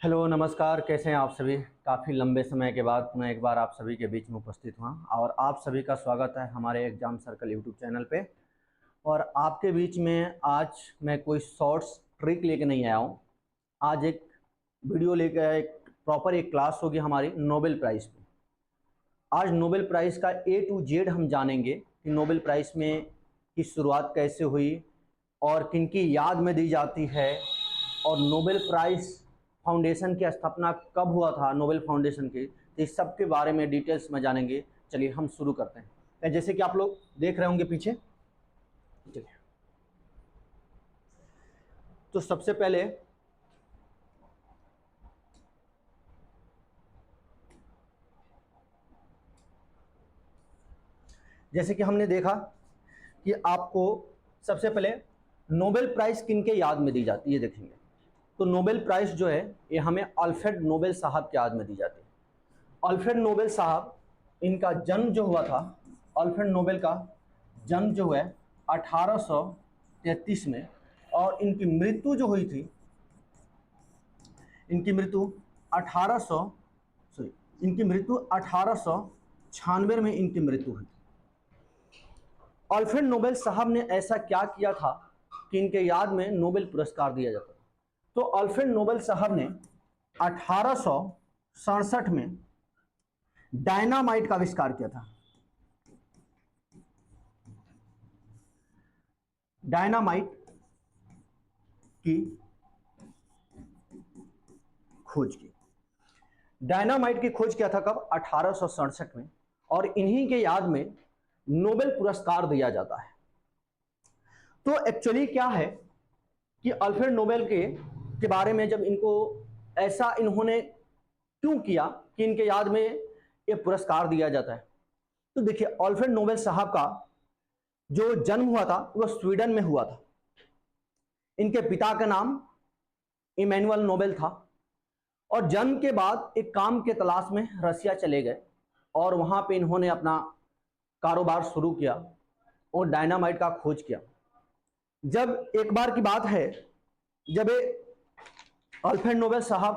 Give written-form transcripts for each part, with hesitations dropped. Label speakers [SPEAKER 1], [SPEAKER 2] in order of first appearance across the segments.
[SPEAKER 1] Hello नमस्कार, कैसे हैं आप सभी। काफ़ी लंबे समय के बाद मैं एक बार आप सभी के बीच में उपस्थित हुआ और आप सभी का स्वागत है हमारे एग्जाम सर्कल यूट्यूब चैनल पे। और आपके बीच में आज मैं कोई शॉर्ट्स ट्रिक लेके नहीं आया हूँ। आज एक वीडियो लेकर एक प्रॉपर एक क्लास होगी हमारी नोबेल प्राइज़ पे। आज नोबेल प्राइज़ का A to Z हम जानेंगे कि नोबेल प्राइज़ में की शुरुआत कैसे हुई और किनकी याद में दी जाती है, और नोबेल प्राइज़ फाउंडेशन की स्थापना कब हुआ था, नोबेल फाउंडेशन की। तो इस सब के बारे में डिटेल्स में जानेंगे। चलिए हम शुरू करते हैं। तो जैसे कि आप लोग देख रहे होंगे पीछे, चलिए तो सबसे पहले जैसे कि हमने देखा कि आपको सबसे पहले नोबेल प्राइज़ किनके याद में दी जाती है देखेंगे। तो नोबेल प्राइज़ जो है ये हमें अल्फ्रेड नोबेल साहब के याद में दी जाती है। अल्फ्रेड नोबेल साहब, इनका जन्म जो हुआ था, अल्फ्रेड नोबेल का जन्म जो है 1833 में, और इनकी मृत्यु जो हुई थी, इनकी मृत्यु 1800 सॉरी इनकी मृत्यु 1896 में इनकी मृत्यु हुई। अल्फ्रेड नोबेल साहब ने ऐसा क्या किया था कि इनके याद में नोबेल पुरस्कार दिया जाता था। तो अल्फ्रेड नोबेल साहब ने 1867 में डायनामाइट का आविष्कार किया था। डायनामाइट की खोज की। डायनामाइट की खोज किया था कब? 1867 में, और इन्हीं के याद में नोबेल पुरस्कार दिया जाता है। तो एक्चुअली क्या है कि अल्फ्रेड नोबेल के बारे में जब इनको ऐसा इन्होंने क्यों किया कि इनके याद में ये पुरस्कार दिया जाता है। तो देखिए, अल्फ्रेड नोबेल साहब का जो जन्म हुआ था वह स्वीडन में हुआ था। इनके पिता का नाम इमैनुअल नोबेल था, और जन्म के बाद एक काम के तलाश में रसिया चले गए और वहां पे इन्होंने अपना कारोबार शुरू किया और डायनामाइट का खोज किया। जब एक बार की बात है, जब अल्फ्रेड नोबेल साहब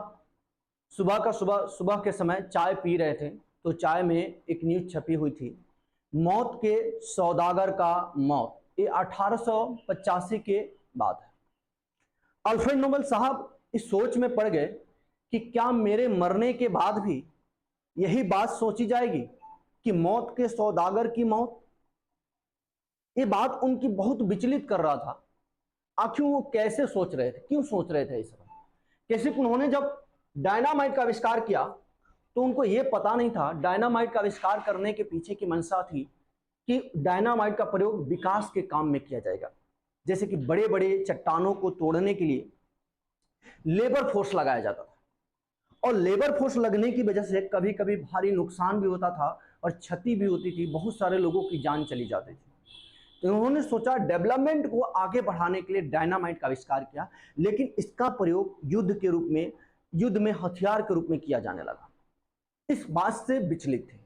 [SPEAKER 1] सुबह के समय चाय पी रहे थे, तो चाय में एक न्यूज छपी हुई थी, मौत के सौदागर का मौत। ये 1885 के बाद है। अल्फ्रेड नोबेल साहब इस सोच में पड़ गए कि क्या मेरे मरने के बाद भी यही बात सोची जाएगी कि मौत के सौदागर की मौत। ये बात उनकी बहुत विचलित कर रहा था। आखिर वो कैसे सोच रहे थे, क्यों सोच रहे थे इस समय। कैसे उन्होंने जब डायनामाइट का आविष्कार किया तो उनको ये पता नहीं था, डायनामाइट का आविष्कार करने के पीछे की मंशा थी कि डायनामाइट का प्रयोग विकास के काम में किया जाएगा। जैसे कि बड़े बड़े चट्टानों को तोड़ने के लिए लेबर फोर्स लगाया जाता था, और लेबर फोर्स लगने की वजह से कभी कभी भारी नुकसान भी होता था और क्षति भी होती थी, बहुत सारे लोगों की जान चली जाती थी। तो उन्होंने सोचा डेवलपमेंट को आगे बढ़ाने के लिए डायनामाइट का आविष्कार किया, लेकिन इसका प्रयोग युद्ध में हथियार के रूप में किया जाने लगा। इस बात से विचलित थे,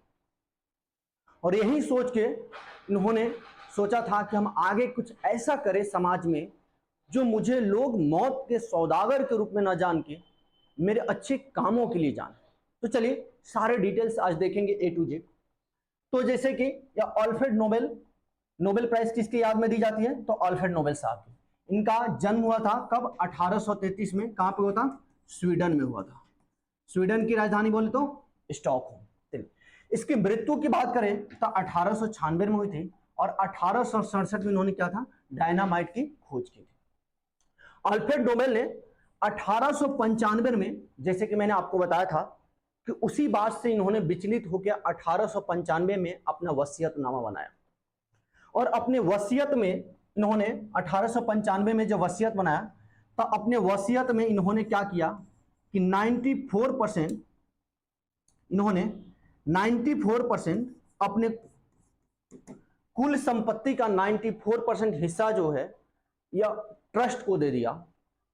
[SPEAKER 1] और यही सोच के इन्होंने सोचा था कि हम आगे कुछ ऐसा करें समाज में जो मुझे लोग मौत के सौदागर के रूप में न जान के मेरे अच्छे कामों के लिए जाने। तो चलिए सारे डिटेल्स आज देखेंगे A to Z। तो जैसे कि अल्फ्रेड नोबेल प्राइज किसके याद में दी जाती है? तो अल्फ्रेड नोबेल साहब की। इनका जन्म हुआ था कब? 1833 में। कहां पे हुआ था? स्वीडन में हुआ था। स्वीडन की राजधानी बोले तो स्टॉकहोम। इसकी मृत्यु की बात करें तो 1896 में हुई थी, और 1867 में इन्होंने क्या था? डायनामाइट की खोज की थी। अल्फ्रेड नोबेल ने 1895 में, जैसे कि मैंने आपको बताया था कि उसी बात से इन्होंने विचलित होकर 1895 में अपना वसीयतनामा बनाया, और अपने वसीयत में इन्होंने 1895 में जब वसीयत बनाया तो अपने वसीयत में इन्होंने क्या किया कि 94% इन्होंने 94% अपने कुल संपत्ति का 94% हिस्सा जो है यह ट्रस्ट को दे दिया,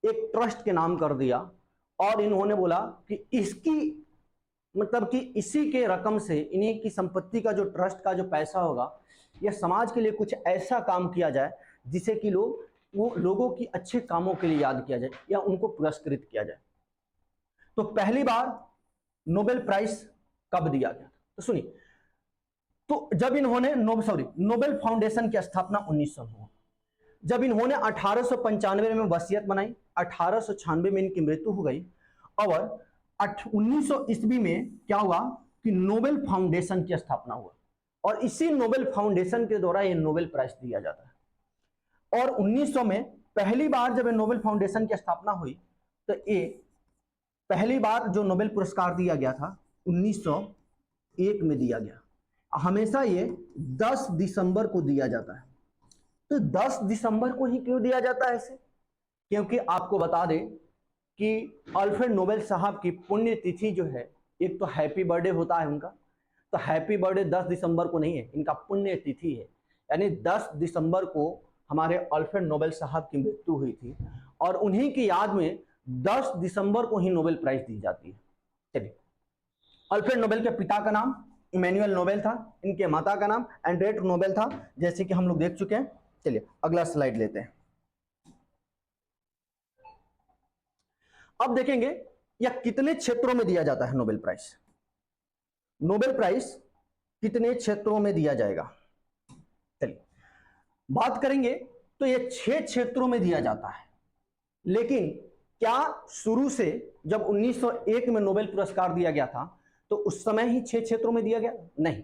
[SPEAKER 1] एक ट्रस्ट के नाम कर दिया। और इन्होंने बोला कि इसकी मतलब कि इसी के रकम से, इन्हीं की संपत्ति का जो ट्रस्ट का जो पैसा होगा, यह समाज के लिए कुछ ऐसा काम किया जाए जिसे कि लोगों की अच्छे कामों के लिए याद किया जाए या उनको पुरस्कृत किया जाए। तो पहली बार नोबेल प्राइज कब दिया गया? तो सुनिए, तो जब इन्होंने नोबेल फाउंडेशन की स्थापना 1900 में हुई। जब इन्होंने 1895 में वसीयत बनाई, 1896 में इनकी मृत्यु हो गई, और 1900 ईस्वी में क्या हुआ कि नोबेल फाउंडेशन की स्थापना हुआ, और इसी नोबेल फाउंडेशन के द्वारा ये नोबेल प्राइज दिया जाता है। और 1900 में पहली बार जब नोबेल फाउंडेशन की स्थापना हुई, तो ये पहली बार जो नोबेल पुरस्कार दिया गया था 1901 में दिया गया। हमेशा ये 10 दिसंबर को दिया जाता है। तो 10 दिसंबर को ही क्यों दिया जाता है इसे? क्योंकि आपको बता दें कि अल्फ्रेड नोबेल साहब की पुण्य तिथि जो है, एक तो हैप्पी बर्थडे होता है उनका, तो हैप्पी बर्थडे 10 दिसंबर को नहीं है, इनका पुण्य तिथि है। यानी 10 दिसंबर को हमारे अल्फ्रेड नोबेल साहब की मृत्यु हुई थी, और उन्हीं की याद में 10 दिसंबर को ही नोबेल प्राइज दी जाती है। चलिए, अल्फ्रेड नोबेल के पिता का नाम इमैनुअल नोबेल था, इनके माता का नाम एंड्रिएट नोबेल था, जैसे कि हम लोग देख चुके हैं। चलिए अगला स्लाइड लेते हैं। अब देखेंगे यह कितने क्षेत्रों में दिया जाता है नोबेल प्राइज। नोबेल प्राइज कितने क्षेत्रों में दिया जाएगा? चलिए बात करेंगे तो यह 6 क्षेत्रों में दिया जाता है। लेकिन क्या शुरू से जब 1901 में नोबेल पुरस्कार दिया गया था तो उस समय ही 6 क्षेत्रों में दिया गया? नहीं,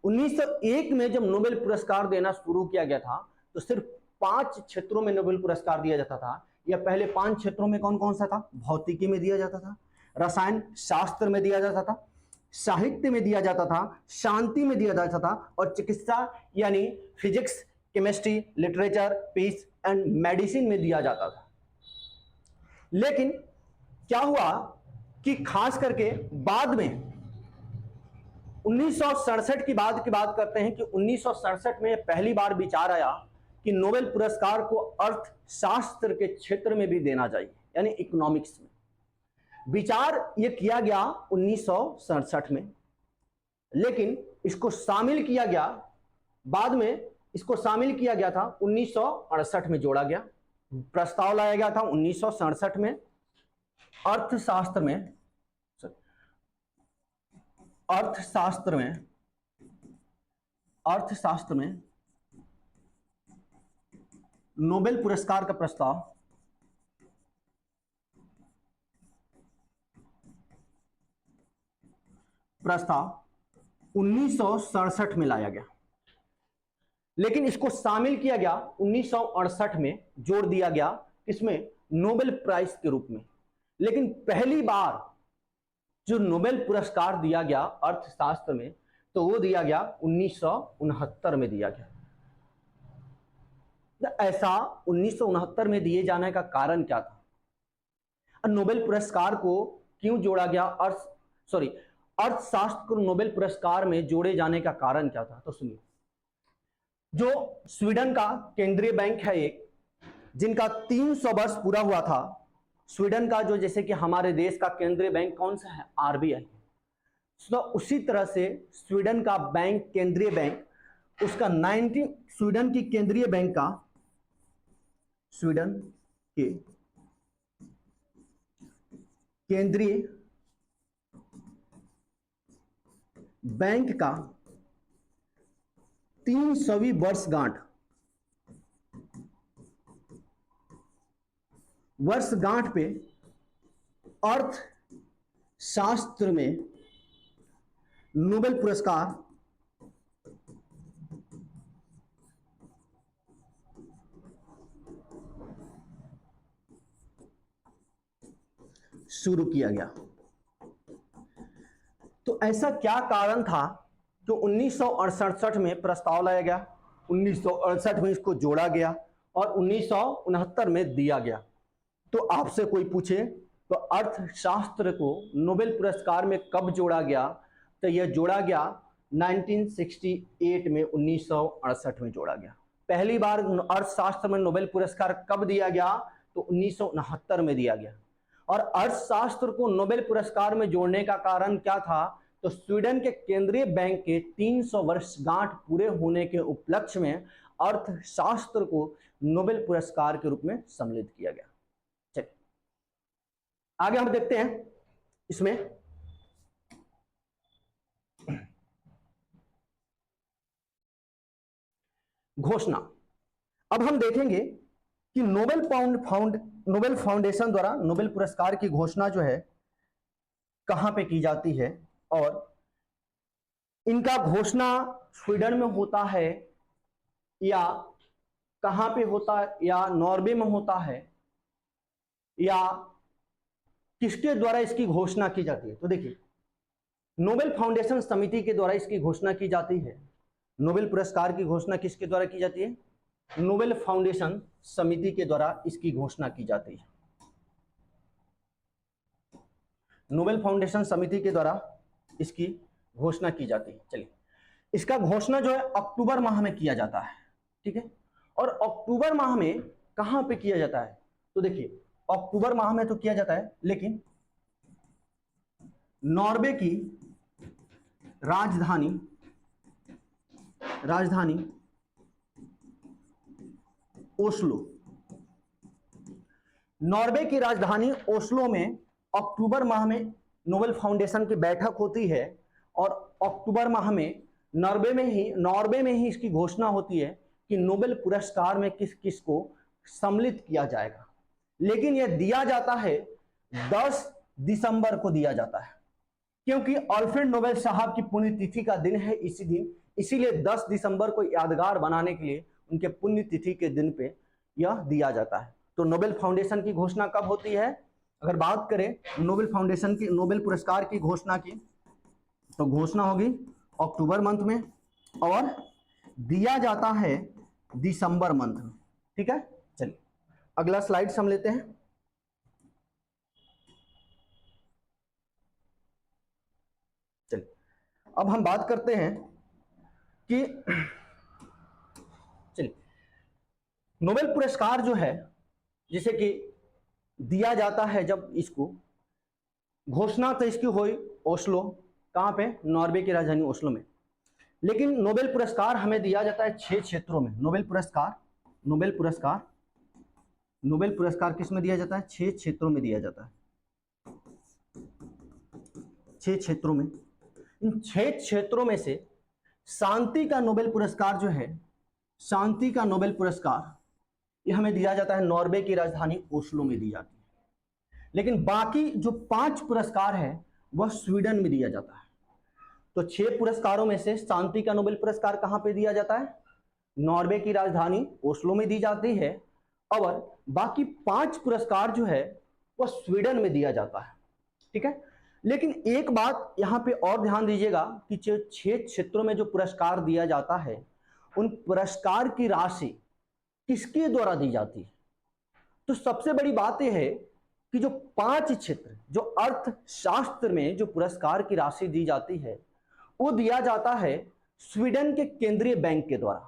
[SPEAKER 1] 1901 में जब नोबेल पुरस्कार देना शुरू किया गया था तो सिर्फ 5 क्षेत्रों में नोबेल पुरस्कार दिया जाता था। या पहले 5 क्षेत्रों में कौन कौन सा था? भौतिकी में दिया जाता था, रसायन शास्त्र में दिया जाता था, साहित्य में दिया जाता था, शांति में दिया जाता था, और चिकित्सा यानी physics, chemistry, literature, peace and medicine में दिया जाता था। लेकिन क्या हुआ कि खास करके बाद में 1967 की बात करते हैं कि 1967 में पहली बार विचार आया कि नोबेल पुरस्कार को अर्थशास्त्र के क्षेत्र में भी देना चाहिए, यानी इकोनॉमिक्स में। विचार ये किया गया 1967 में, लेकिन इसको शामिल किया गया, बाद में इसको शामिल किया गया था 1968 में जोड़ा गया। प्रस्ताव लाया गया था 1967 में अर्थशास्त्र में नोबेल पुरस्कार का प्रस्ताव प्रस्ताव 1967 में लाया गया, लेकिन इसको शामिल किया गया 1968 में, जोड़ दिया गया इसमें नोबेल प्राइज के रूप में। लेकिन पहली बार जो नोबेल पुरस्कार दिया गया अर्थशास्त्र में तो वो दिया गया 1969 में दिया गया। ऐसा 1969 में दिए जाने का कारण क्या था? नोबेल पुरस्कार को क्यों जोड़ा गया? अर्थशास्त्र को नोबेल पुरस्कार में जोड़े जाने का कारण क्या था? तो सुनिए, जो स्वीडन का केंद्रीय बैंक है एक, जिनका 300 वर्ष पूरा हुआ था, स्वीडन का जो, जैसे कि हमारे देश का केंद्रीय बैंक कौन सा है? आरबीआई। तो उसी तरह से स्वीडन का बैंक, केंद्रीय बैंक, उसका स्वीडन की केंद्रीय बैंक का, स्वीडन के केंद्रीय बैंक का 300वीं वर्षगांठ पे अर्थशास्त्र में नोबेल पुरस्कार शुरू किया गया। तो ऐसा क्या कारण था जो 1968 में प्रस्ताव लाया गया, 1968 में इसको जोड़ा गया और 1969 में दिया गया? तो आपसे कोई पूछे तो अर्थशास्त्र को नोबेल पुरस्कार में कब जोड़ा गया? तो यह जोड़ा गया 1968 में, 1968 में जोड़ा गया। पहली बार अर्थशास्त्र में नोबेल पुरस्कार कब दिया गया? तो 1969 में दिया गया। और अर्थशास्त्र को नोबेल पुरस्कार में जोड़ने का कारण क्या था? तो स्वीडन के केंद्रीय बैंक के 300 वर्षगांठ पूरे होने के उपलक्ष्य में अर्थशास्त्र को नोबेल पुरस्कार के रूप में सम्मिलित किया गया। चलिए आगे हम देखते हैं इसमें घोषणा। अब हम देखेंगे कि नोबेल फाउंडेशन द्वारा नोबेल पुरस्कार की घोषणा जो है कहां पे की जाती है, और इनका घोषणा स्वीडन में होता है या कहां पे होता है, या नॉर्वे में होता है, या किसके द्वारा इसकी घोषणा की जाती है। तो देखिए, नोबेल फाउंडेशन समिति के द्वारा इसकी घोषणा की जाती है। नोबेल पुरस्कार की घोषणा किसके द्वारा की जाती है? नोबेल फाउंडेशन समिति के द्वारा इसकी घोषणा की जाती है। नोबेल फाउंडेशन समिति के द्वारा इसकी घोषणा की जाती है। चलिए, इसका घोषणा जो है अक्टूबर माह में किया जाता है, ठीक है। और अक्टूबर माह में कहां पे किया जाता है? तो देखिए, अक्टूबर माह में तो किया जाता है, लेकिन नॉर्वे की राजधानी ओस्लो, नॉर्वे की राजधानी ओस्लो में अक्टूबर माह में नोबेल फाउंडेशन की बैठक होती है, और अक्टूबर माह में नॉर्वे में ही इसकी घोषणा होती है कि नोबेल पुरस्कार में किस किस को सम्मिलित किया जाएगा। लेकिन यह दिया जाता है 10 दिसंबर को दिया जाता है, क्योंकि अल्फ्रेड नोबेल साहब की पुण्यतिथि का दिन है इसी दिन, इसीलिए 10 दिसंबर को यादगार बनाने के लिए उनके पुण्यतिथि के दिन पे यह दिया जाता है। तो नोबेल फाउंडेशन की घोषणा कब होती है? अगर बात करें नोबेल फाउंडेशन की नोबेल पुरस्कार की घोषणा की, तो घोषणा होगी अक्टूबर मंथ में और दिया जाता है दिसंबर मंथ में, ठीक है। चलिए, अगला स्लाइड हम लेते हैं। चलिए, अब हम बात करते हैं कि चलिए, नोबेल पुरस्कार जो है, जिसे कि दिया जाता है, जब इसको घोषणा तो इसकी हुई ओस्लो, कहां पे? नॉर्वे की राजधानी ओस्लो में। लेकिन नोबेल पुरस्कार हमें दिया जाता है 6 क्षेत्रों में। नोबेल पुरस्कार किस में दिया जाता है? 6 क्षेत्रों में दिया जाता है। 6 क्षेत्रों में, इन 6 क्षेत्रों में से शांति का नोबेल पुरस्कार जो है, शांति का नोबेल पुरस्कार यह हमें दिया जाता है नॉर्वे की राजधानी ओस्लो में दी जाती है। लेकिन बाकी जो 5 पुरस्कार है वह स्वीडन में दिया जाता है। तो 6 पुरस्कारों में से शांति का नोबेल पुरस्कार कहां पे दिया जाता है? नॉर्वे की राजधानी ओस्लो में दी जाती है, और बाकी 5 पुरस्कार जो है वह स्वीडन में दिया जाता है, ठीक है। लेकिन एक बात यहां पे और ध्यान दीजिएगा कि 6 क्षेत्रों में जो पुरस्कार दिया जाता है, उन पुरस्कार की राशि किसके द्वारा दी जाती है? तो सबसे बड़ी बात यह है कि जो 5 क्षेत्र, जो अर्थशास्त्र में जो पुरस्कार की राशि दी जाती है, वो दिया जाता है स्वीडन के केंद्रीय बैंक के द्वारा,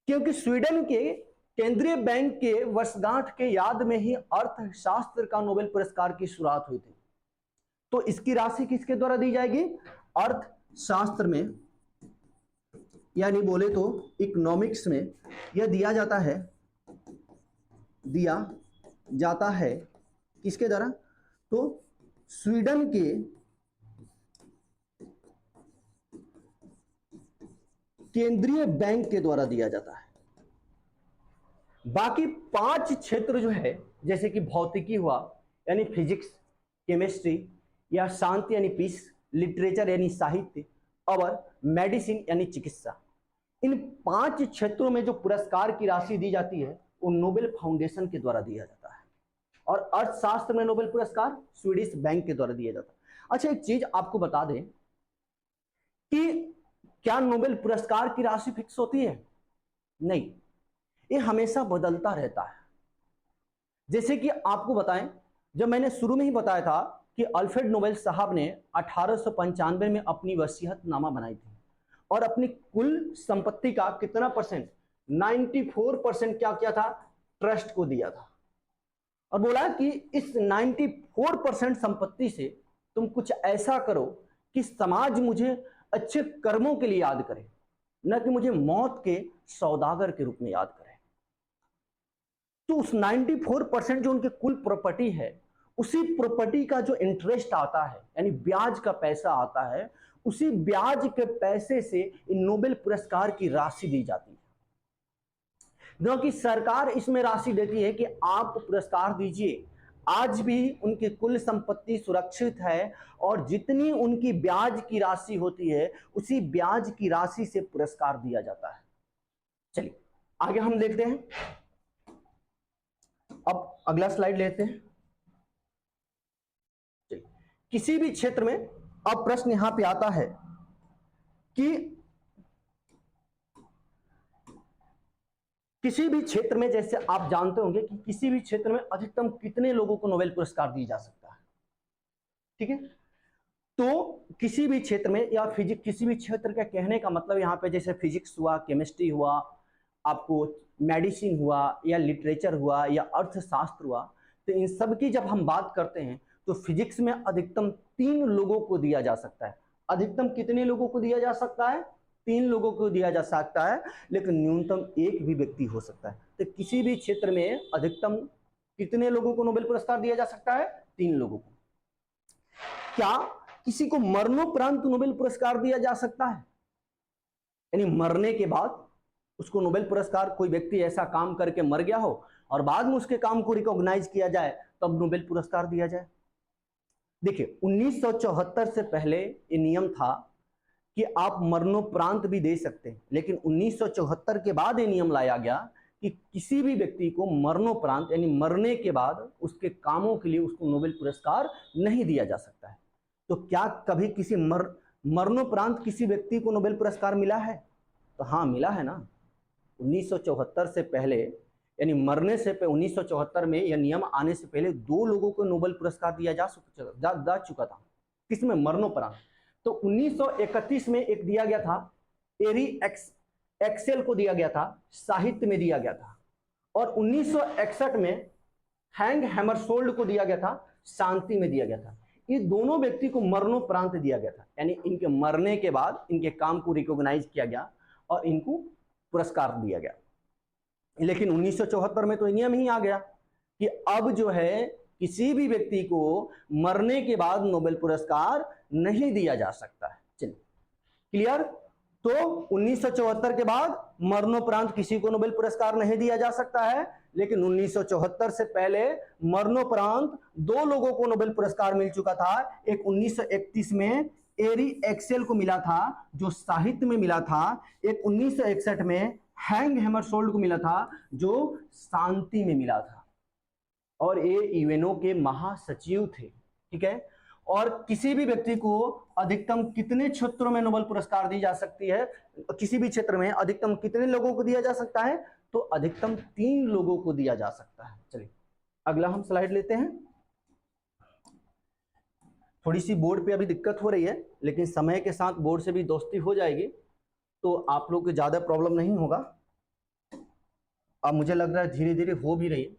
[SPEAKER 1] क्योंकि स्वीडन के केंद्रीय बैंक के वर्षगांठ के याद में ही अर्थशास्त्र का नोबेल पुरस्कार की शुरुआत हुई थी। तो इसकी राशि किसके द्वारा दी जाएगी? अर्थशास्त्र में, यानी बोले तो इकोनॉमिक्स में यह दिया जाता है किसके द्वारा? तो स्वीडन के केंद्रीय बैंक के द्वारा दिया जाता है। बाकी 5 क्षेत्र जो है, जैसे कि भौतिकी हुआ यानी फिजिक्स, केमिस्ट्री, या शांति यानी पीस, लिटरेचर यानी साहित्य, और मेडिसिन यानी चिकित्सा, इन 5 क्षेत्रों में जो पुरस्कार की राशि दी जाती है वो नोबेल फाउंडेशन के द्वारा दिया जाता है, और अर्थशास्त्र में नोबेल पुरस्कार स्वीडिश बैंक के द्वारा दिया जाता है। अच्छा, एक चीज आपको बता दें कि क्या नोबेल पुरस्कार की राशि फिक्स होती है? नहीं, ये हमेशा बदलता रहता है। जैसे कि आपको बताएं, जब मैंने शुरू में ही बताया था कि अल्फ्रेड नोबेल साहब ने 1895 में अपनी वसीयतनामा बनाई थी, और अपनी कुल संपत्ति का कितना परसेंट? 94% क्या किया था? ट्रस्ट को दिया था, और बोला कि इस 94% संपत्ति से तुम कुछ ऐसा करो कि समाज मुझे अच्छे कर्मों के लिए याद करे, न कि मुझे मौत के सौदागर के रूप में याद करे। तो उस 94% जो उनके कुल प्रॉपर्टी है उसी प्रॉपर्टी का जो इंटरेस्ट आता है यानी ब्याज का पैसा आता है, उसी ब्याज के पैसे से इन नोबेल पुरस्कार की राशि दी जाती है। क्योंकि सरकार इसमें राशि देती है कि आप पुरस्कार दीजिए, आज भी उनकी कुल संपत्ति सुरक्षित है और जितनी उनकी ब्याज की राशि होती है उसी ब्याज की राशि से पुरस्कार दिया जाता है। चलिए आगे हम देखते हैं। अब अगला स्लाइड लेते हैं। चलिए, किसी भी क्षेत्र में अब प्रश्न यहां पे आता है कि किसी भी क्षेत्र में, जैसे आप जानते होंगे कि किसी भी क्षेत्र में अधिकतम कितने लोगों को नोबेल पुरस्कार दिया जा सकता है, ठीक है। तो किसी भी क्षेत्र में या फिजिक्स, किसी भी क्षेत्र का कहने का मतलब यहाँ पे जैसे फिजिक्स हुआ, केमिस्ट्री हुआ, आपको मेडिसिन हुआ या लिटरेचर हुआ या अर्थशास्त्र हुआ, तो इन सब की जब हम बात करते हैं तो फिजिक्स में अधिकतम 3 लोगों को दिया जा सकता है। अधिकतम कितने लोगों को दिया जा सकता है? 3 लोगों को दिया जा सकता है, लेकिन न्यूनतम एक भी व्यक्ति हो सकता है। तो किसी भी क्षेत्र में अधिकतम कितने लोगों को नोबेल पुरस्कार दिया जा सकता है? 3 लोगों को। क्या किसी को मरणोपरांत नोबेल पुरस्कार दिया जा सकता है? यानी मरने के बाद उसको नोबेल पुरस्कार, कोई व्यक्ति ऐसा काम करके मर गया हो और बाद में उसके काम को रिकॉग्नाइज किया जाए तब नोबेल पुरस्कार दिया जाए। देखिए 1974 से पहले ये नियम था कि आप मरणोपरांत भी दे सकते हैं, लेकिन 1974 के बाद ये नियम लाया गया कि किसी भी व्यक्ति को मरणोपरांत यानी मरने के बाद उसके कामों के लिए उसको नोबेल पुरस्कार नहीं दिया जा सकता है। तो क्या कभी किसी मरणोपरांत किसी व्यक्ति को नोबेल पुरस्कार मिला है? तो हाँ मिला है ना। 1974 से पहले यानी मरने से पहले 1974 में यह नियम आने से पहले 2 लोगों को नोबेल पुरस्कार दिया जा चुका था। किसमें? मरणोपरांत। तो 1931 में एक दिया गया था, एरी एक्सेल को दिया गया था, साहित्य में दिया गया था, और 1961 में हैंग हैमरशोल्ड को दिया गया था, शांति में दिया गया था। ये दोनों व्यक्ति को मरणोपरांत दिया गया था, यानी इनके मरने के बाद इनके काम को रिकॉग्नाइज किया गया और इनको पुरस्कार दिया गया। लेकिन 1974 में तो नियम ही आ गया कि अब जो है किसी भी व्यक्ति को मरने के बाद नोबेल पुरस्कार नहीं दिया जा सकता है। चलिए क्लियर। तो 1974 के बाद मरणोपरांत किसी को नोबेल पुरस्कार नहीं दिया जा सकता है, लेकिन 1974 से पहले मरणोपरांत 2 लोगों को नोबेल पुरस्कार मिल चुका था। एक 1931 में एरी एक्सेल को मिला था जो साहित्य में मिला था, एक 1961 में हैंग हैमरशोल्ड को मिला था जो शांति में मिला था, और ये यूएनओ के महासचिव थे, ठीक है। और किसी भी व्यक्ति को अधिकतम कितने क्षेत्रों में नोबेल पुरस्कार दी जा सकती है? किसी भी क्षेत्र में अधिकतम कितने लोगों को दिया जा सकता है? तो अधिकतम 3 लोगों को दिया जा सकता है। चलिए अगला हम स्लाइड लेते हैं। थोड़ी सी बोर्ड पे अभी दिक्कत हो रही है, लेकिन समय के साथ बोर्ड से भी दोस्ती हो जाएगी तो आप लोग को ज्यादा प्रॉब्लम नहीं होगा। अब मुझे लग रहा है धीरे धीरे हो भी रही है।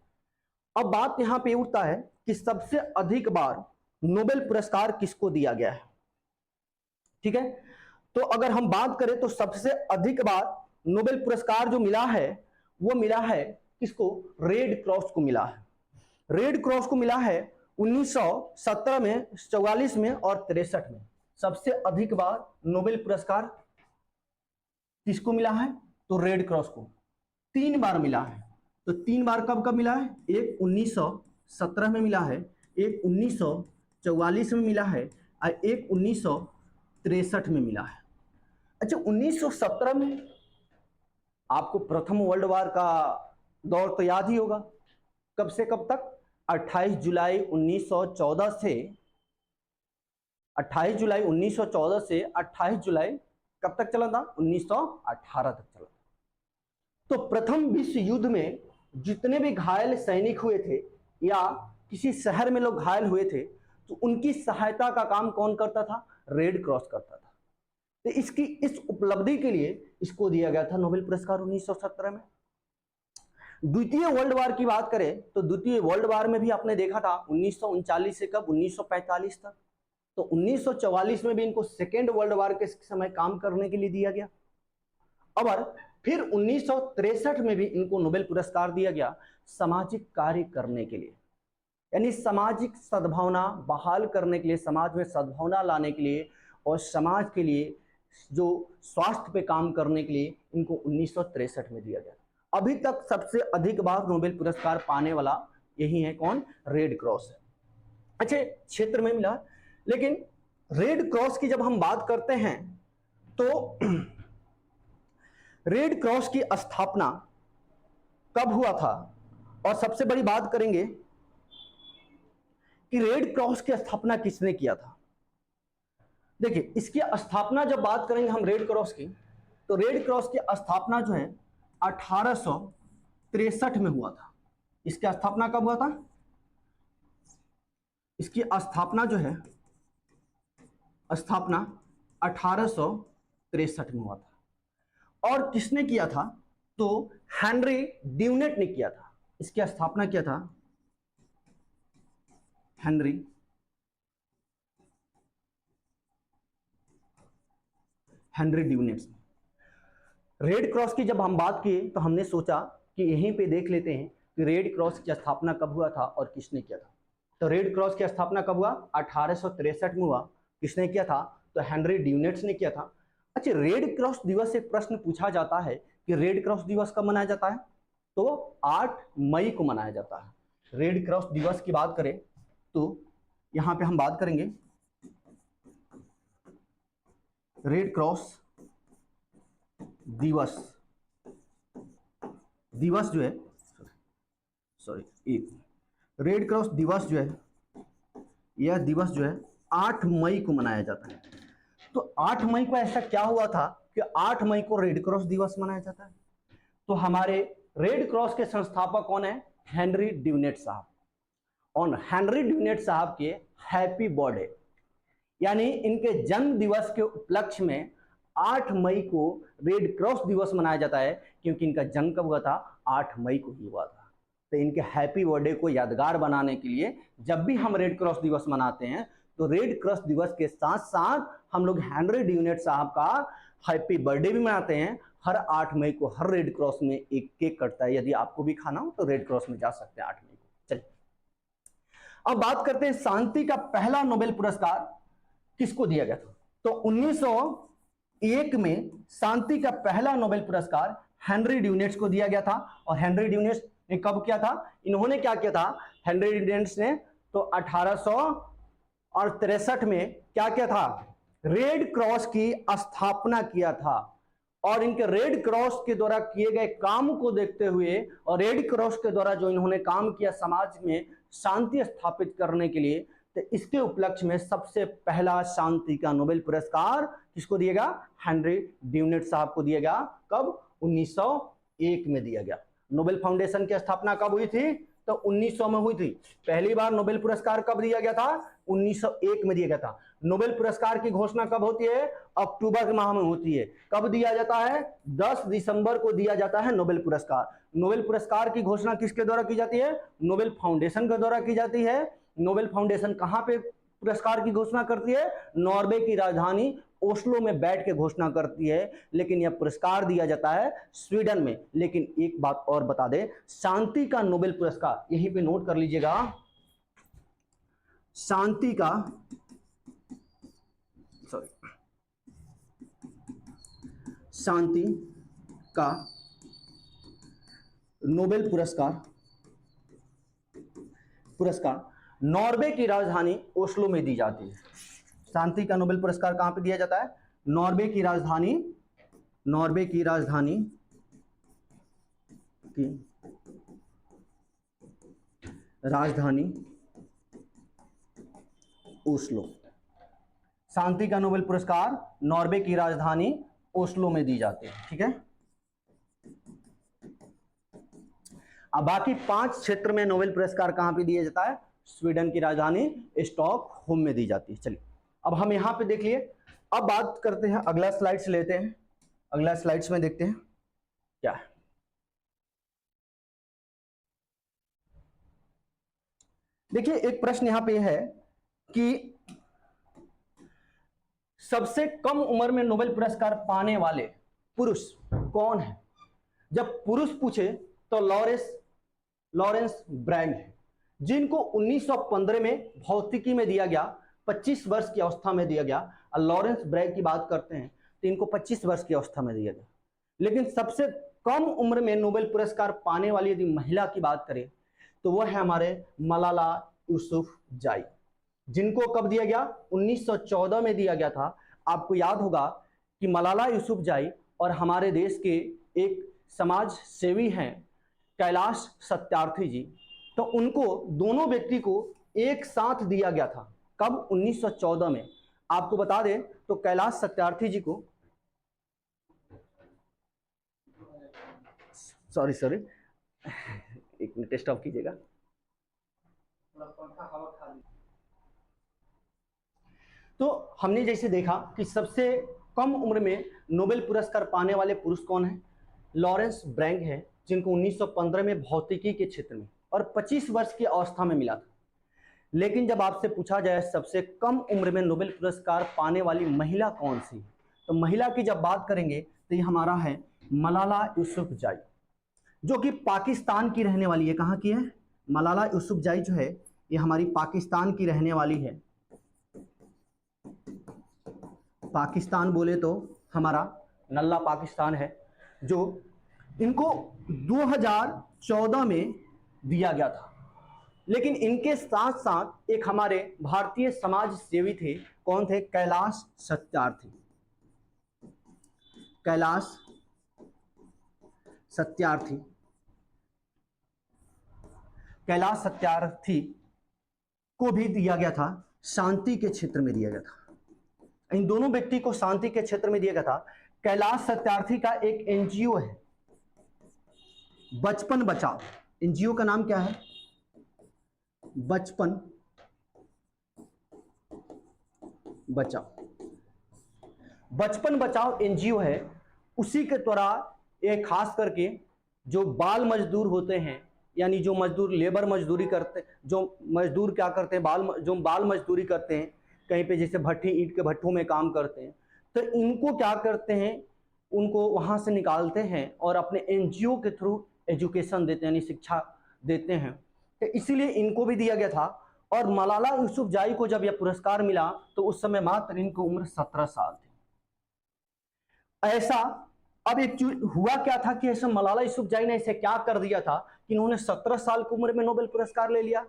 [SPEAKER 1] अब बात यहां पे उठता है कि सबसे अधिक बार नोबेल पुरस्कार किसको दिया गया है, ठीक है। तो अगर हम बात करें तो सबसे अधिक बार नोबेल पुरस्कार जो मिला है वो मिला है किसको? रेड क्रॉस को मिला है। रेड क्रॉस को मिला है 1917 में, 44 में और 63 में। सबसे अधिक बार नोबेल पुरस्कार किसको मिला है? तो रेड क्रॉस को 3 बार मिला है। तो 3 बार कब कब मिला है? एक 1917 में मिला है, एक 1944 में मिला है और एक 1963 में मिला है। अच्छा 1917 में आपको प्रथम वर्ल्ड वार का दौर तो याद ही होगा। कब से कब तक? 28 जुलाई 1914 से 28 जुलाई 1914 से 28 जुलाई कब तक चला था? 1918 तक चला। तो प्रथम विश्व युद्ध में जितने भी घायल सैनिक हुए थे या किसी शहर में लोग घायल हुए थे तो उनकी सहायता का काम कौन करता था? रेड क्रॉस करता था। तो इसकी इस उपलब्धि के लिए इसको दिया गया था नोबेल पुरस्कार 1917 में। द्वितीय वर्ल्ड वार की बात करें तो द्वितीय वर्ल्ड वार में भी आपने देखा था 1939 से कब 1945 तक। तो 1944 में भी इनको सेकेंड वर्ल्ड वार के समय काम करने के लिए दिया गया। और फिर 1963 में भी इनको नोबेल पुरस्कार दिया गया सामाजिक कार्य करने के लिए। यानी सामाजिक सद्भावना बहाल करने के लिए, समाज में सद्भावना लाने के लिए और समाज के लिए जो स्वास्थ्य पे काम करने के लिए इनको 1963 में दिया गया। अभी तक सबसे अधिक बार नोबेल पुरस्कार पाने वाला यही है, कौन? रेड क्रॉस है। अच्छे क्षेत्र में मिला, लेकिन रेड क्रॉस की जब हम बात करते हैं तो रेड क्रॉस की स्थापना कब हुआ था, और सबसे बड़ी बात करेंगे कि रेड क्रॉस की स्थापना किसने किया था। देखिए, इसकी स्थापना जब बात करेंगे हम रेड क्रॉस की, तो रेड क्रॉस की स्थापना जो है 1863 में हुआ था। इसकी स्थापना कब हुआ था? इसकी स्थापना जो है, स्थापना 1863 में हुआ था। और किसने किया था? तो हेनरी ड्यूनेट ने किया था। इसकी स्थापना किया था हेनरी ड्यूनेट। रेड क्रॉस की जब हम बात किए तो हमने सोचा कि यहीं पे देख लेते हैं कि रेड क्रॉस की स्थापना कब हुआ था और किसने किया था। तो रेड क्रॉस की स्थापना कब हुआ? 1863 में हुआ। किसने किया था? तो हेनरी ड्यूनेट ने किया था। अच्छा, रेड क्रॉस दिवस से प्रश्न पूछा जाता है कि रेड क्रॉस दिवस कब मनाया जाता है? तो 8 मई को मनाया जाता है। रेड क्रॉस दिवस की बात करें तो यहां पे हम बात करेंगे रेड क्रॉस दिवस जो है, रेड क्रॉस दिवस जो है, यह दिवस जो है 8 मई को मनाया जाता है। तो 8 मई को ऐसा क्या हुआ था कि 8 मई को रेड क्रॉस दिवस मनाया जाता है? तो हमारे रेड क्रॉस के संस्थापक कौन है? हेनरी ड्यूनेट साहब। और हेनरी ड्यूनेट साहब के हैप्पी बर्थडे, यानी इनके जन्म दिवस के उपलक्ष्य में 8 मई को रेड क्रॉस दिवस मनाया जाता है, क्योंकि इनका जन्म कब हुआ था? 8 मई को ही हुआ था। तो इनके हैप्पी बर्थडे को यादगार बनाने के लिए जब भी हम रेड क्रॉस दिवस मनाते हैं तो रेड क्रॉस दिवस के साथ साथ हम लोग हेनरी ड्यूनेट साहब का हैप्पी बर्थडे भी मनाते हैं। हर 8 मई को हर रेड क्रॉस में एक केक कटता है। यदि आपको भी खाना हो तो रेड क्रॉस में जा सकते हैं 8 मई को। चलिए अब बात करते हैं शांति का पहला नोबेल पुरस्कार किसको दिया गया था। तो 1901 में शांति का पहला नोबेल पुरस्कार हेनरी ड्यूनेट को दिया गया था। और हेनरी ड्यूनेट ने कब किया था? इन्होंने क्या किया था हेनरी ड्यूनेट ने? तो 1863 में क्या किया था? रेड क्रॉस की स्थापना किया था। और इनके रेड क्रॉस के द्वारा किए गए काम को देखते हुए और रेड क्रॉस के द्वारा जो इन्होंने काम किया समाज में शांति स्थापित करने के लिए, तो इसके उपलक्ष्य में सबसे पहला शांति का नोबेल पुरस्कार किसको दिया गया? हेनरी ड्यूनेट साहब को दिया गया। कब? 1901 में दिया गया। नोबेल फाउंडेशन की स्थापना कब हुई थी? तो 1900 में हुई थी। पहली बार नोबेल पुरस्कार कब दिया गया था? 1901 में दिया गया था। नोबेल पुरस्कार की घोषणा कब होती है? अक्टूबर के माह में होती है। कब दिया जाता है? 10 दिसंबर को दिया जाता है नोबेल पुरस्कार। नोबेल पुरस्कार की घोषणा किसके द्वारा की जाती है? नोबेल फाउंडेशन के द्वारा की जाती है। नोबेल फाउंडेशन कहां पे पुरस्कार की घोषणा करती है? नॉर्वे की राजधानी ओस्लो में बैठ के घोषणा करती है। लेकिन यह पुरस्कार दिया जाता है स्वीडन में। लेकिन एक बात और बता दे, शांति का नोबेल पुरस्कार, यहीं पे नोट कर लीजिएगा, शांति का नोबेल पुरस्कार नॉर्वे की राजधानी ओस्लो में दी जाती है। शांति का नोबेल पुरस्कार कहां पे दिया जाता है? नॉर्वे की राजधानी ओस्लो। शांति का नोबेल पुरस्कार नॉर्वे की राजधानी ओस्लो में दी जाती है। ठीक है। अब बाकी 5 क्षेत्र में नोबेल पुरस्कार कहां पे दिया जाता है? स्वीडन की राजधानी स्टॉकहोम में दी जाती है। चलिए अब हम यहां पे देख लिए। अब बात करते हैं, अगला स्लाइड्स लेते हैं। अगला स्लाइड्स में देखते हैं क्या है। देखिए एक प्रश्न यहां पे है कि सबसे कम उम्र में नोबेल पुरस्कार पाने वाले पुरुष कौन है? जब पुरुष पूछे तो लॉरेंस ब्रैग है। जिनको 1915 में भौतिकी में दिया गया, 25 वर्ष की अवस्था में दिया गया। और लॉरेंस ब्रैग की बात करते हैं तो इनको 25 वर्ष की अवस्था में दिया गया। लेकिन सबसे कम उम्र में नोबेल पुरस्कार पाने वाली यदि महिला की बात करें तो वह है हमारे मलाला यूसुफजाई, जिनको कब दिया गया? 1914 में दिया गया था। आपको याद होगा कि मलाला यूसुफजाई और हमारे देश के एक समाज सेवी हैं कैलाश सत्यार्थी जी, तो उनको दोनों व्यक्ति को एक साथ दिया गया था। कब? 1914 में। आपको बता दें तो कैलाश सत्यार्थी जी को, सॉरी एक मिनट स्टॉप कीजिएगा। तो हमने जैसे देखा कि सबसे कम उम्र में नोबेल पुरस्कार पाने वाले पुरुष कौन है? लॉरेंस ब्रैग है, जिनको 1915 में भौतिकी के क्षेत्र में और 25 वर्ष की अवस्था में मिला था। लेकिन जब आपसे पूछा जाए सबसे कम उम्र में नोबेल पुरस्कार पाने वाली महिला कौन सी, तो महिला की जब बात करेंगे तो ये हमारा है मलाला यूसुफजाई, जो कि पाकिस्तान की रहने वाली है। कहाँ की है? मलाला यूसुफजाई जो है ये हमारी पाकिस्तान की रहने वाली है। पाकिस्तान बोले तो हमारा नल्ला पाकिस्तान है, जो इनको 2014 में दिया गया था। लेकिन इनके साथ साथ एक हमारे भारतीय समाज सेवी थे। कौन थे? कैलाश सत्यार्थी। कैलाश सत्यार्थी, कैलाश सत्यार्थी को भी दिया गया था, शांति के क्षेत्र में दिया गया था। इन दोनों व्यक्ति को शांति के क्षेत्र में दिया गया था। कैलाश सत्यार्थी का एक एनजीओ है बचपन बचाओ। एनजीओ का नाम क्या है? बचपन बचाओ। बचपन बचाओ एनजीओ है, उसी के द्वारा ये खास करके जो बाल मजदूर होते हैं, यानी जो मजदूर लेबर मजदूरी करते, जो मजदूर क्या करते हैं, जो बाल मजदूरी करते हैं कहीं पे, जैसे भट्टी ईंट के भट्ठों में काम करते हैं, तो इनको क्या करते हैं, उनको वहां से निकालते हैं और अपने एनजीओ के थ्रू एजुकेशन देते हैं, यानी शिक्षा देते हैं। तो इसीलिए इनको भी दिया गया था। और मलाला यूसुफजाई को जब यह पुरस्कार मिला तो उस समय मात्र इनकी उम्र 17 साल थी। ऐसा अब एक हुआ क्या था कि ऐसा मलाला यूसुफजाई ने ऐसे क्या कर दिया था कि इन्होंने 17 साल की उम्र में नोबेल पुरस्कार ले लिया?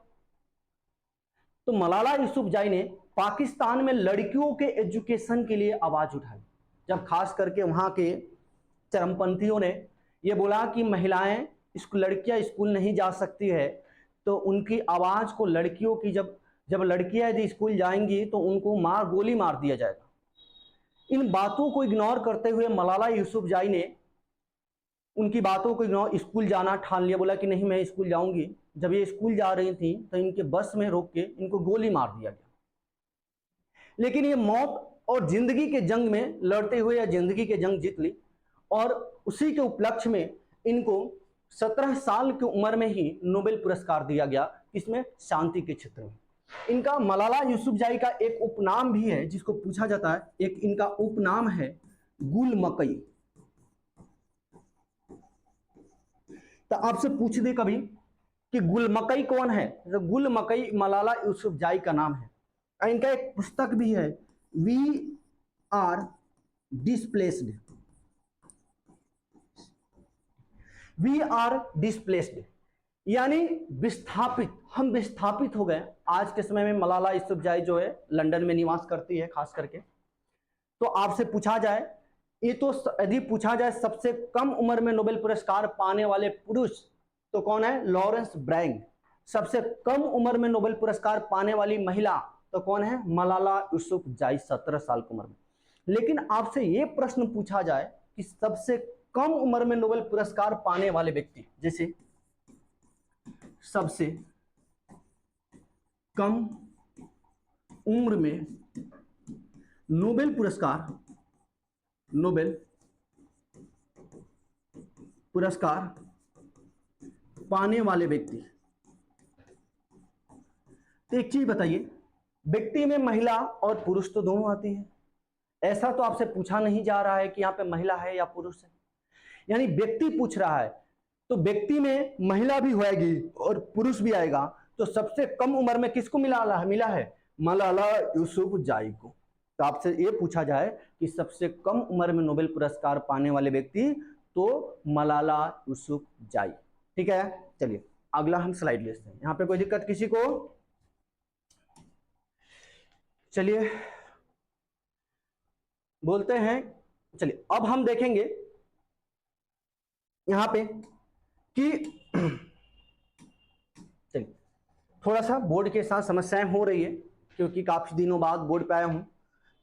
[SPEAKER 1] तो मलाला यूसुफजाई ने पाकिस्तान में लड़कियों के एजुकेशन के लिए आवाज उठाई। जब खास करके वहां के चरमपंथियों ने यह बोला कि महिलाएं, लड़कियां स्कूल नहीं जा सकती है, तो उनकी आवाज को, लड़कियों की, जब लड़कियां यदि स्कूल जाएंगी तो उनको गोली मार दिया जाएगा। इन बातों को इग्नोर करते हुए मलाला यूसुफजाई ने उनकी बातों को इग्नोर, स्कूल जाना ठान लिया। बोला कि नहीं, मैं स्कूल जाऊंगी। जब ये स्कूल जा रही थी तो इनके बस में रोक के इनको गोली मार दिया गया। लेकिन ये मौत और जिंदगी के जंग में लड़ते हुए या जिंदगी के जंग जीत ली, और उसी के उपलक्ष्य में इनको 17 साल की उम्र में ही नोबेल पुरस्कार दिया गया। इसमें शांति के क्षेत्र में। इनका मलाला यूसुफजाई का एक उपनाम भी है जिसको पूछा जाता है। एक इनका उपनाम है गुल मकई। तो आपसे पूछ दे कभी कि गुल मकई कौन है, तो गुल मकई मलाला यूसुफजाई का नाम है। इनका एक पुस्तक भी है, we are displaced. We are displaced यानी विस्थापित, हम विस्थापित हो गए। आज के समय में मलाला यूसुफजाई जो है लंदन में निवास करती है खास करके। तो आपसे पूछा जाए, ये तो यदि पूछा जाए सबसे कम उम्र में नोबेल पुरस्कार पाने वाले पुरुष तो कौन है? Lawrence Bragg. सबसे कम उम्र में नोबेल पुरस्कार पाने वाली महिला तो कौन है? मलाला यूसुफजाई, 17 साल की उम्र में। लेकिन आपसे ये प्रश्न पूछा जाए कि सबसे कम उम्र में नोबेल पुरस्कार पाने वाले व्यक्ति, जैसे सबसे कम उम्र में नोबेल पुरस्कार पाने वाले व्यक्ति, तो एक चीज बताइए, व्यक्ति में महिला और पुरुष तो दोनों आती है। ऐसा तो आपसे पूछा नहीं जा रहा है कि यहाँ पे महिला है या पुरुष है, यानी व्यक्ति पूछ रहा है, तो व्यक्ति में महिला भी होगी और पुरुष भी आएगा। तो सबसे कम उम्र में किसको मिला है? मलाला यूसुफजई को। तो आपसे ये पूछा जाए कि सबसे कम उम्र में नोबेल पुरस्कार पाने वाले व्यक्ति, तो मलाला यूसुफजई। ठीक है, चलिए अगला हम स्लाइड लेते हैं। यहाँ पे कोई दिक्कत किसी को? चलिए बोलते हैं। चलिए अब हम देखेंगे यहां पे कि चलिए थोड़ा सा बोर्ड के साथ समस्याएं हो रही है, क्योंकि काफी दिनों बाद बोर्ड पे आया हूं,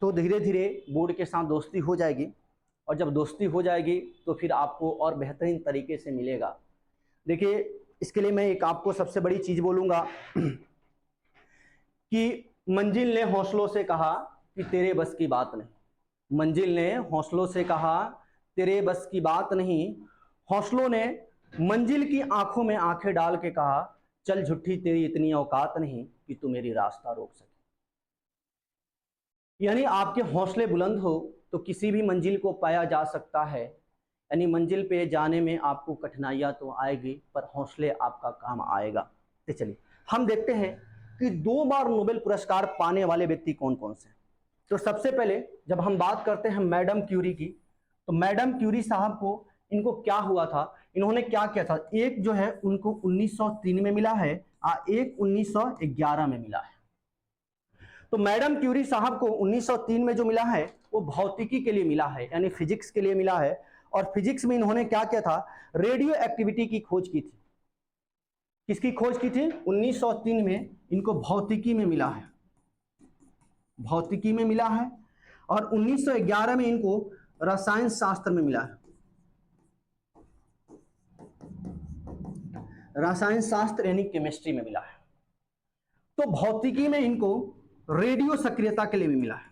[SPEAKER 1] तो धीरे धीरे बोर्ड के साथ दोस्ती हो जाएगी, और जब दोस्ती हो जाएगी तो फिर आपको और बेहतरीन तरीके से मिलेगा। देखिए इसके लिए मैं एक आपको सबसे बड़ी चीज बोलूंगा कि मंजिल ने हौसलों से कहा कि तेरे बस की बात नहीं। मंजिल ने हौसलों से कहा तेरे बस की बात नहीं। हौसलों ने मंजिल की आंखों में आंखें डाल के कहा चल झुट्ठी तेरी इतनी औकात नहीं कि तू मेरी रास्ता रोक सके। यानी आपके हौसले बुलंद हो तो किसी भी मंजिल को पाया जा सकता है। यानी मंजिल पे जाने में आपको कठिनाइयां तो आएगी, पर हौसले आपका काम आएगा। तो चलिए हम देखते हैं कि 2 बार नोबेल पुरस्कार पाने वाले व्यक्ति कौन कौन से हैं। तो सबसे पहले जब हम बात करते हैं मैडम क्यूरी की, तो मैडम क्यूरी साहब को इनको क्या हुआ था, इन्होंने क्या किया था? एक जो है उनको 1903 में मिला है, एक 1911 में मिला है। तो मैडम क्यूरी साहब को 1903 में जो मिला है वो भौतिकी के लिए मिला है, यानी फिजिक्स के लिए मिला है। और फिजिक्स में इन्होंने क्या किया था? रेडियो एक्टिविटी की खोज की थी। किसकी खोज की थी? 1903 में इनको भौतिकी में मिला है, भौतिकी में मिला है। और 1911 में इनको रसायन शास्त्र में मिला है, रसायन शास्त्र यानी केमिस्ट्री में मिला है। तो भौतिकी में इनको रेडियो सक्रियता के लिए भी मिला है।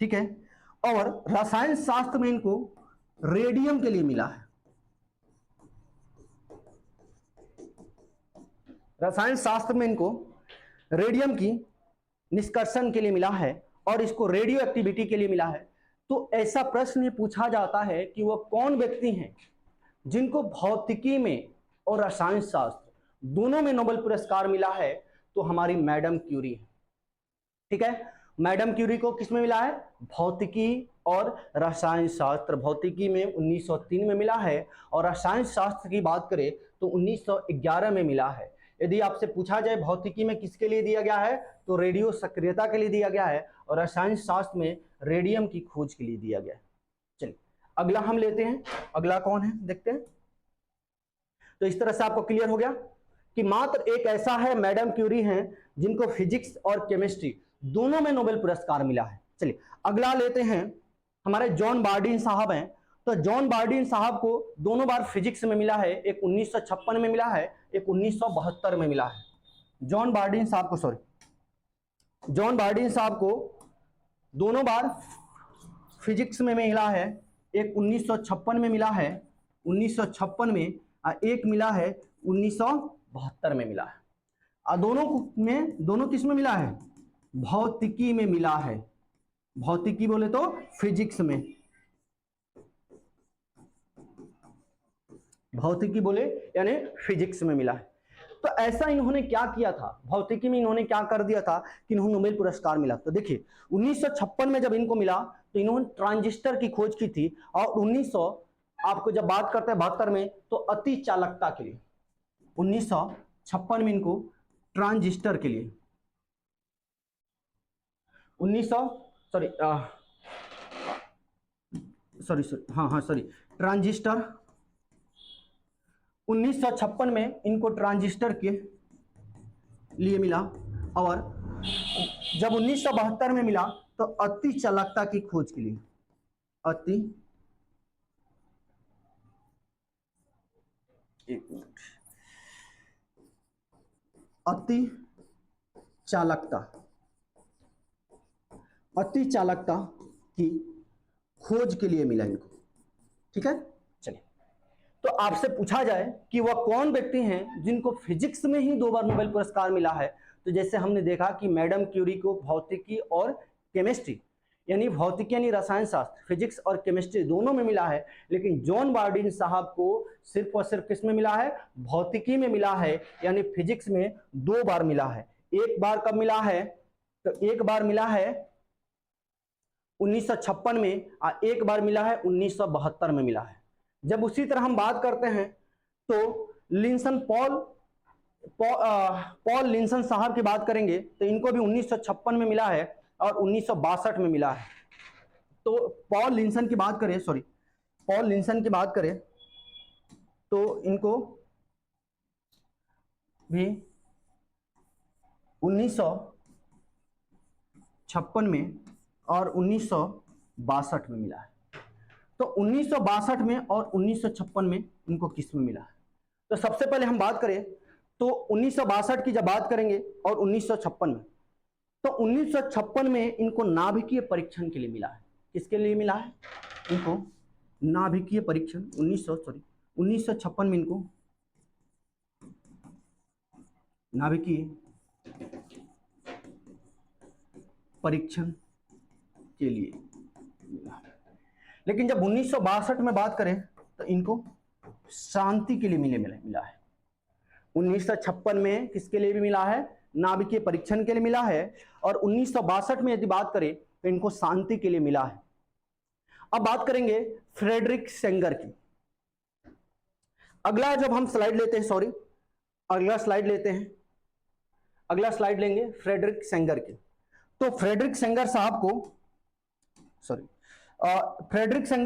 [SPEAKER 1] ठीक है, और रसायन शास्त्र में इनको रेडियम के लिए मिला है। रसायन शास्त्र में इनको रेडियम की निष्कर्षण के लिए मिला है, और इसको रेडियो एक्टिविटी के लिए मिला है। तो ऐसा प्रश्न पूछा जाता है कि वो कौन व्यक्ति हैं जिनको भौतिकी में और रसायन शास्त्र दोनों में नोबेल पुरस्कार मिला है? तो हमारी मैडम क्यूरी है। ठीक है, मैडम क्यूरी को किस में मिला है? भौतिकी और रसायन शास्त्र। भौतिकी में 1903 में मिला है, और रसायन शास्त्र की बात करें तो 1911 में मिला है। यदि आपसे पूछा जाए भौतिकी में किसके लिए दिया गया है, तो रेडियो सक्रियता के लिए दिया गया है, और रसायन शास्त्र में रेडियम की खोज के लिए दिया गया है। चलिए अगला हम लेते हैं। अगला कौन है देखते हैं। तो इस तरह से आपको क्लियर हो गया कि मात्र एक ऐसा है मैडम क्यूरी हैं जिनको फिजिक्स और केमिस्ट्री दोनों में नोबेल पुरस्कार मिला है। चलिए अगला लेते हैं, हमारे जॉन बार्डीन साहब हैं। तो जॉन बार्डीन साहब को दोनों बार फिजिक्स में मिला है, एक 1956 में मिला है, एक 1972 में मिला है। जॉन बार्डीन साहब को दोनों बार फिजिक्स में मिला है, एक 1956 में मिला है, 1956 में, एक मिला है 1972 में मिला है। दोनों किस में मिला है? भौतिकी में मिला है। भौतिकी बोले तो फिजिक्स में, भौतिकी बोले यानी फिजिक्स में मिला है। तो ऐसा इन्होंने क्या किया था? भौतिकी में इन्होंने क्या कर दिया था कि इन्होंने नोबेल पुरस्कार मिला। तो देखिए 1956 में जब इनको मिला तो इन्होंने ट्रांजिस्टर की खोज की थी, और 1900 आपको जब बात करते हैं 72 में, तो अति चालकता के लिए 1956 में इनको ट्रांजिस्टर के लिए 1956 में इनको ट्रांजिस्टर के लिए मिला, और जब 1972 में मिला तो अति चालकता की खोज के लिए, अति चालकता की खोज के लिए मिला इनको। ठीक है, चलिए तो आपसे पूछा जाए कि वह कौन व्यक्ति हैं जिनको फिजिक्स में ही 2 बार नोबेल पुरस्कार मिला है, तो जैसे हमने देखा कि मैडम क्यूरी को भौतिकी और केमिस्ट्री यानी भौतिकी यानी रसायन शास्त्र, फिजिक्स और केमिस्ट्री दोनों में मिला है, लेकिन जॉन बार्डिन साहब को सिर्फ और सिर्फ किस में मिला है, भौतिकी में मिला है, यानी फिजिक्स में 2 बार मिला है। एक बार कब मिला है, तो एक बार मिला है 1956 में और एक बार मिला है 1972 में मिला है। जब उसी तरह हम बात करते हैं तो लिंसन पॉल लिंसन साहब की बात करेंगे तो इनको भी 1956 में मिला है और 1962 में मिला है। तो पॉल लिंसन की बात करें तो इनको भी 1956 में और 1962 में मिला है। तो 1962 में और 1956 में इनको किस में मिला है? तो सबसे पहले हम बात करें तो 1962 की जब बात करेंगे और 1956 में, तो 1956 में इनको नाभिकीय परीक्षण के लिए मिला है। किसके लिए मिला है? इनको नाभिकीय परीक्षण 1956 में इनको नाभिकीय परीक्षण के लिए मिला है। लेकिन जब 1962 में बात करें तो इनको शांति के लिए मिला है। 1956 में किसके लिए भी मिला है? नाभिकीय परीक्षण के लिए मिला है। और 1962 में यदि बात करें तो इनको शांति के लिए मिला है। अब बात करेंगे फ्रेडरिक सेंगर की। अगला जब हम स्लाइड लेते हैं, अगला स्लाइड लेंगे फ्रेडरिक सेंगर की। तो फ्रेडरिक सेंगर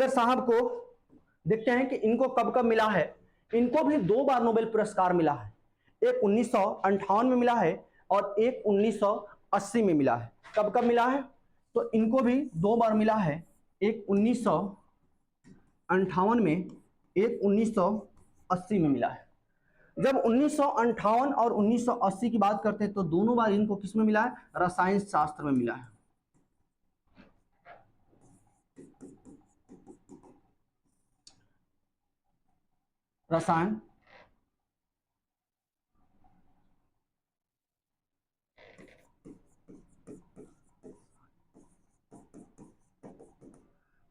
[SPEAKER 1] साहब को देखते हैं कि इनको कब कब मिला है। इनको भी 2 बार नोबेल पुरस्कार मिला है। एक 1958 में मिला है और एक 1980 में मिला है। कब कब मिला है? तो इनको भी 2 बार मिला है, एक 1958 में, एक 1980 में मिला है। जब 1958 और 1980 की बात करते हैं तो दोनों बार इनको किस में मिला है? रसायन शास्त्र में मिला है।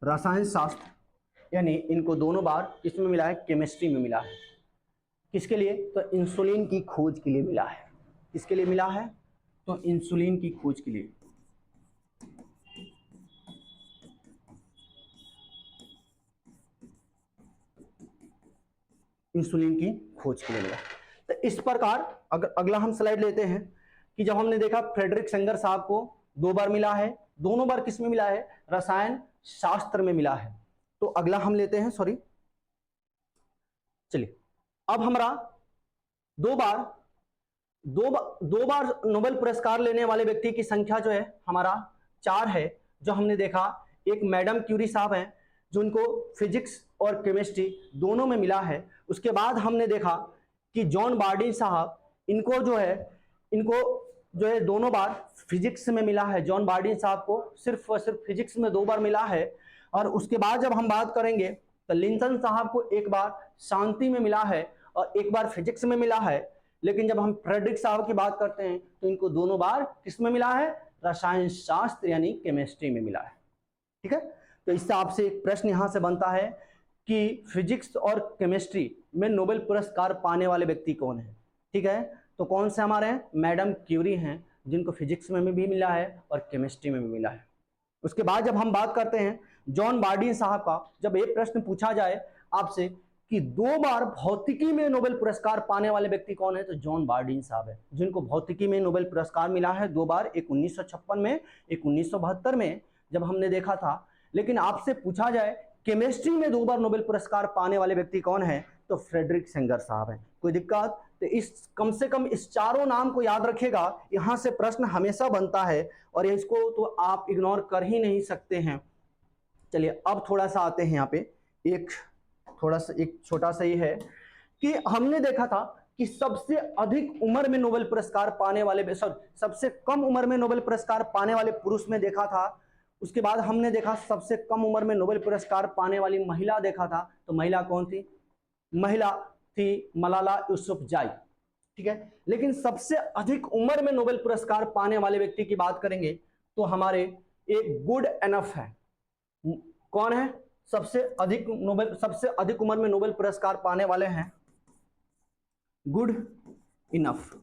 [SPEAKER 1] रसायन शास्त्र, यानी इनको दोनों बार किसमें मिला है? केमिस्ट्री में मिला है। किसके लिए? तो इंसुलिन की खोज के लिए मिला है। किसके लिए मिला है? तो इंसुलिन की खोज के लिए। इंसुलिन की खोज के लिए मिला। तो इस प्रकार अगर अगला हम स्लाइड लेते हैं कि जब हमने देखा फ्रेडरिक सेंगर साहब को 2 बार मिला है, दोनों बार किस में मिला है? रसायन शास्त्र में मिला है। तो अगला हम लेते हैं, चलिए अब हमारा 2 बार नोबेल पुरस्कार लेने वाले व्यक्ति की संख्या जो है हमारा 4 है। जो हमने देखा, एक मैडम क्यूरी साहब हैं जिनको फिजिक्स और केमिस्ट्री दोनों में मिला है। उसके बाद हमने देखा कि जॉन बार्डिन साहब, इनको जो है दोनों बार फिजिक्स में मिला है। जॉन बार्डिन साहब को सिर्फ और सिर्फ फिजिक्स में 2 बार मिला है। और उसके बाद जब हम बात करेंगे तो लिंसन साहब को 1 बार शांति में मिला है और 1 बार फिजिक्स में मिला है। लेकिन जब हम फ्रेडरिक साहब की बात करते हैं तो इनको दोनों बार किस में मिला है? रसायन शास्त्र यानी केमिस्ट्री में मिला है। ठीक है, तो इससे आपसे एक प्रश्न यहां से बनता है कि फिजिक्स और केमिस्ट्री में नोबेल पुरस्कार पाने वाले व्यक्ति कौन है? ठीक है, तो कौन से हमारे हैं? मैडम क्यूरी हैं, जिनको फिजिक्स में भी मिला है और केमिस्ट्री में भी मिला है। उसके बाद जब हम बात करते हैं जॉन बार्डिन साहब का, जब एक प्रश्न पूछा जाए आपसे कि 2 बार भौतिकी में नोबेल पुरस्कार पाने वाले व्यक्ति कौन है, तो जॉन बार्डिन साहब है, जिनको भौतिकी में नोबेल पुरस्कार मिला है 2 बार, एक 1956 में, एक 1972 में जब हमने देखा था। लेकिन आपसे पूछा जाए केमिस्ट्री में 2 बार नोबेल पुरस्कार पाने वाले व्यक्ति कौन है, तो फ्रेडरिक सेंगर साहब हैं। कोई दिक्कत? तो इस कम से कम इस चारों नाम को याद रखिएगा, यहां से प्रश्न हमेशा बनता है और इसको तो आप इग्नोर कर ही नहीं सकते हैं। चलिए अब थोड़ा सा आते हैं यहाँ पे, एक छोटा सा ही है कि हमने देखा था कि सबसे अधिक उम्र में नोबेल पुरस्कार पाने वाले, सबसे कम उम्र में नोबेल पुरस्कार पाने वाले पुरुष में देखा था। उसके बाद हमने देखा सबसे कम उम्र में नोबेल पुरस्कार पाने वाली महिला देखा था। तो महिला कौन थी? महिला थी मलाला यूसुफजाई। ठीक है, लेकिन सबसे अधिक उम्र में नोबेल पुरस्कार पाने वाले व्यक्ति की बात करेंगे तो हमारे ये गुड इनफ है। कौन है सबसे अधिक उम्र में नोबेल पुरस्कार पाने वाले हैं? Good enough.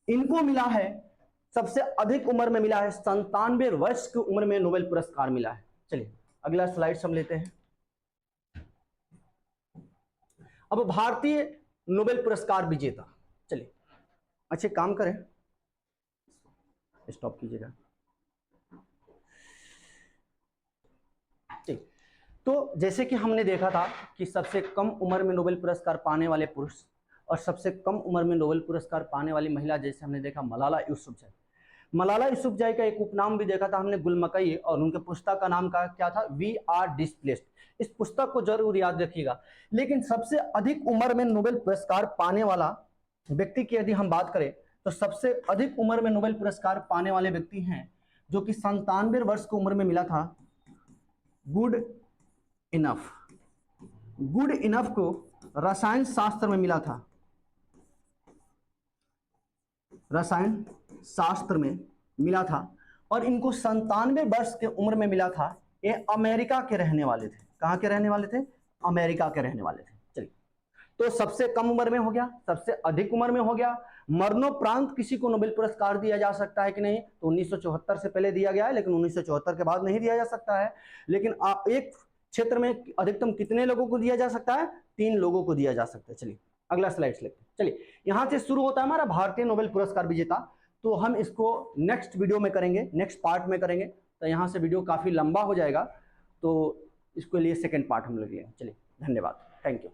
[SPEAKER 1] इनको मिला है, सबसे अधिक उम्र में मिला है, 97 वर्ष की उम्र में नोबेल पुरस्कार मिला है। चलिए अगला स्लाइड हम लेते हैं। अब भारतीय नोबेल पुरस्कार विजेता, चलिए अच्छे काम करें, स्टॉप कीजिएगा। ठीक, तो जैसे कि हमने देखा था कि सबसे कम उम्र में नोबेल पुरस्कार पाने वाले पुरुष और सबसे कम उम्र में नोबेल पुरस्कार पाने वाली महिला, जैसे हमने देखा मलाला यूसुफजई। मलाला यूसुफजई का एक उपनाम भी देखा था हमने, गुलमकई, और उनके पुस्तक का नाम क्या था? We are displaced. इस पुस्तक को जरूर याद रखिएगा। लेकिन सबसे अधिक उम्र में नोबेल पुरस्कार पाने वाला व्यक्ति की यदि हम बात करें तो सबसे अधिक उम्र में नोबेल पुरस्कार पाने वाले व्यक्ति हैं जो कि 97 वर्ष की उम्र में मिला था, गुड इनफ। गुड इनफ को रसायन शास्त्र में मिला था, रसायन शास्त्र में मिला था, और इनको 97 वर्ष की उम्र में मिला था। ये अमेरिका के रहने वाले थे। कहाँ के रहने वाले थे? अमेरिका के रहने वाले थे। चलिए, तो सबसे कम उम्र में हो गया, सबसे अधिक उम्र में हो गया। मरणोपरांत किसी को नोबेल पुरस्कार दिया जा सकता है कि नहीं? तो 1974 से पहले दिया गया है, लेकिन 1974 के बाद नहीं दिया जा सकता है। लेकिन एक क्षेत्र में अधिकतम कितने लोगों को दिया जा सकता है? 3 लोगों को दिया जा सकता है। चलिए अगला स्लाइड लेते हैं। चलिए, यहां से शुरू होता है हमारा भारतीय नोबेल पुरस्कार विजेता। तो हम इसको नेक्स्ट वीडियो में करेंगे, नेक्स्ट पार्ट में करेंगे। तो यहाँ से वीडियो काफ़ी लंबा हो जाएगा, तो इसके लिए सेकेंड पार्ट हम लोग लेंगे। चलिए, धन्यवाद, थैंक यू।